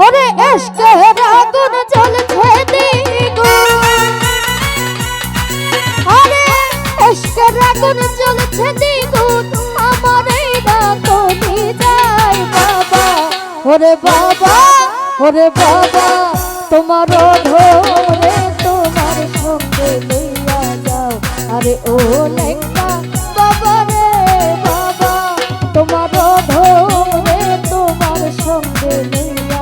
ওরে এশকের আগুন জ্বলছে দ্বিগুণ, আরে এশকের আগুন জ্বলছে দ্বিগুণ, আমার এই রাতনি যায় বাবা। ওরে বাবা, ওরে বাবা, তোমার ধরে তোমার সঙ্গে লইয়া যাও। আরে ও লেঙ্গা বাবা রে বাবা, তোমার ধরে তোমার সঙ্গে লইয়া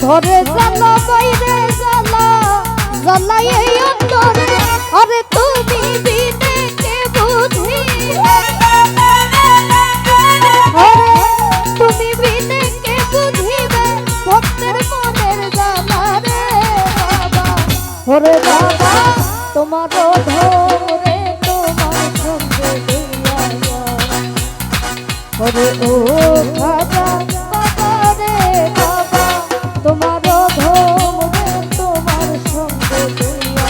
ঘরে জ্বালা বাইরে জ্বালা, জ্বালা এই অন্তরে। আরে তুমি বিনে কে বুঝিবে, আরে তুমি বিনে কে বুঝিবে ভক্তের মনের জ্বালা রে বাবা। ওরে বাবা, তোমার ধরে তোমার সঙ্গে লইয়া যাও। ওরে ও খাজা বাবা রে বাবা, তোমার ধরে তোমার সঙ্গে লইয়া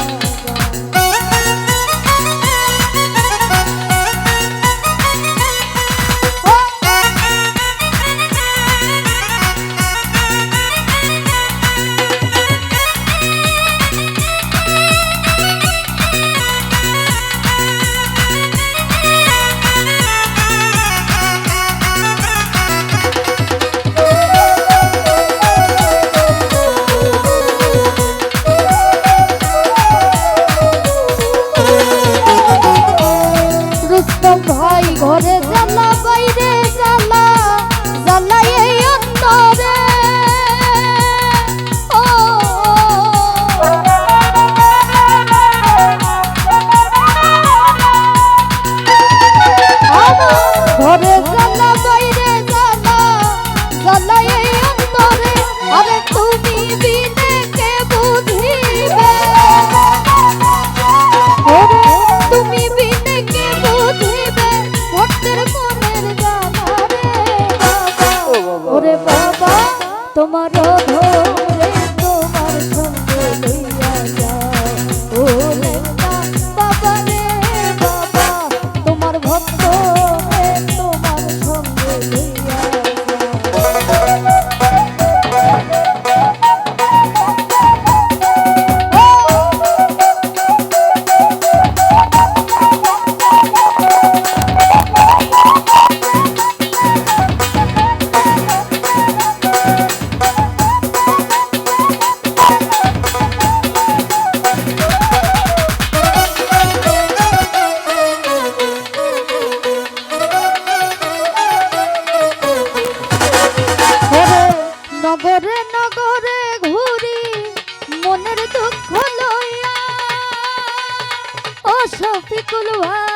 ভাই ঘরে জ্বালা বাইরে জ্বালা, জ্বালা এই অন্তরে। ও ঘরে জ্বালা বাইরে জ্বালা, জ্বালা এই অন্তরে। আরে তুমি বিনে কে বুঝিবে, তুমি বিনে কে বুঝিবে ভক্তের মনের জ্বালা রে বাবা। ওরে বাবা, তোমার ধরে তোমার সঙ্গে লইয়া যাও। ও লেঙ্গা বাবা রে বাবা, তোমার ভক্ত রে তোমার সঙ্গে লইয়া নগরে নগরে ঘুরি মনের দুঃখ লইয়া। ও শফিকুল ভাই,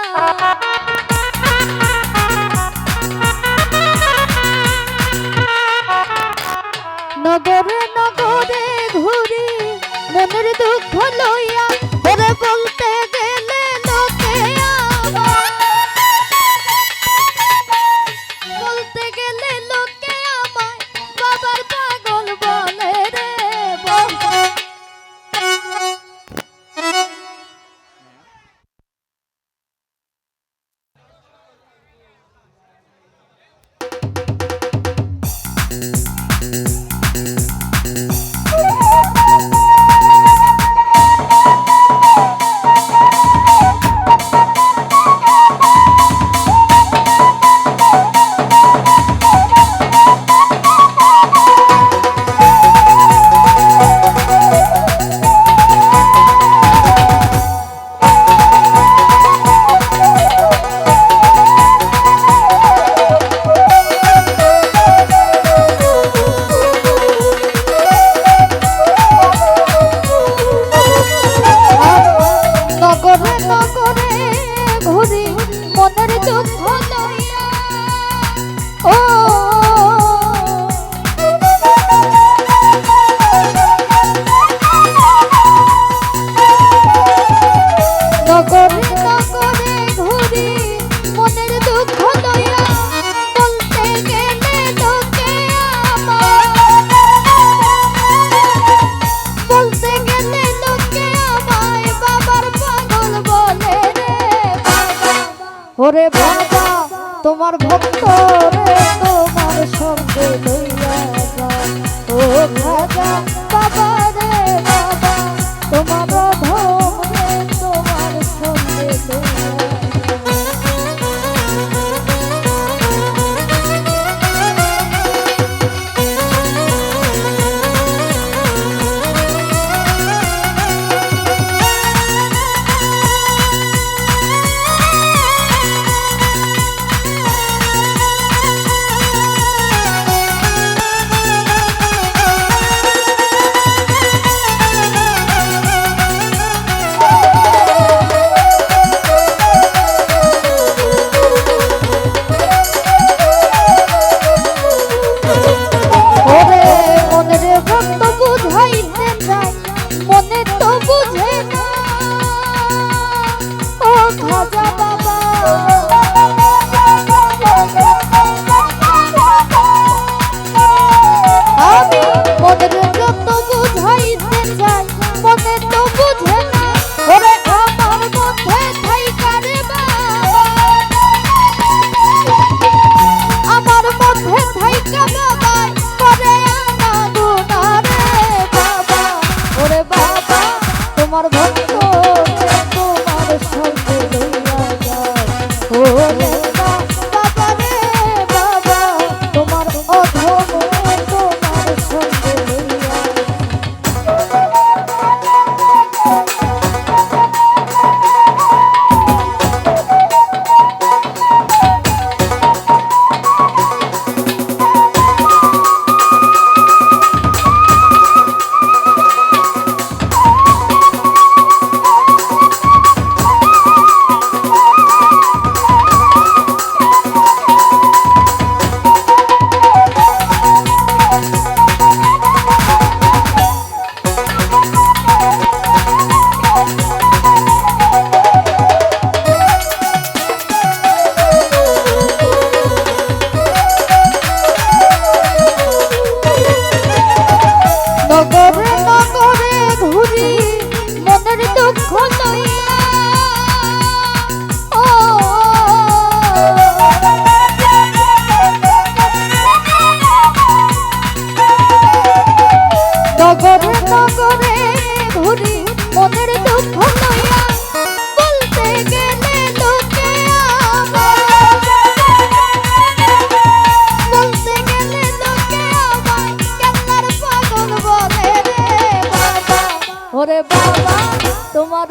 নগরে নগরে ঘুরি মনের দুঃখ লইয়া। ওরে বলতে গেলে লোকে আমার, বলতে গেলে লোকে আমায় বাবার পাগল বলে রে বাবা। ওরে বাবা তোমার ভক্ত রে তোমার সঙ্গে লইয়া যাও ও খাজা বাবা রে বাবা তোমার ধম রে তোমার সঙ্গে লইয়া তোমার ভক্ত তোমার সঙ্গে লইয়া যাও ও রে বাবা রে বাবা তোমার অধম তোমার সঙ্গে লইয়া নগরে নগরে ঘুরি মনের দুঃখ লইয়া বলতে গেলে লোকে বলতে গেলে লোকে আমায় কেল্লার পাগল বলে রে বাবা ওরে বাবা তোমার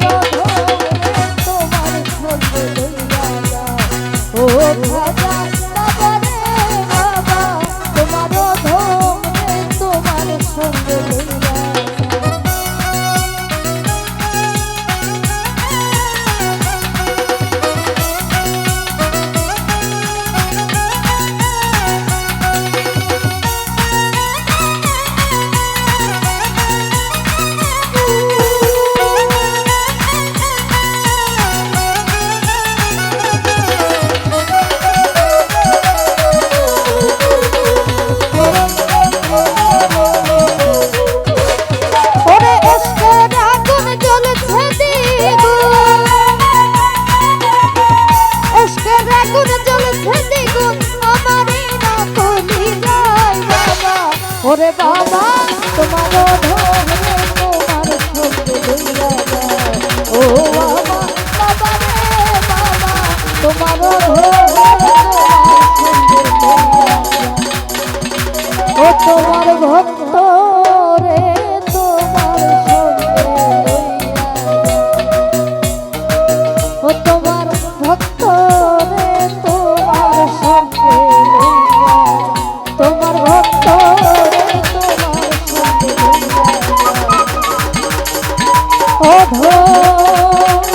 তোমার সঙ্গে লইয়া যাও ও খাজা বাবা রে বাবা তোমার ধম রে তোমার সঙ্গে ওরে বাবা তোমার ধরে তোমার সঙ্গে লইয়া যাও ও আমার বাবা রে বাবা তোমার ধরে তোমার সঙ্গে লইয়া যাও ও তোমার ভক্ত রে তোমার সঙ্গে লইয়া যাও ও তোমার ভক্ত রে তোমার সঙ্গে লইয়া তোমার ভক্ত অধম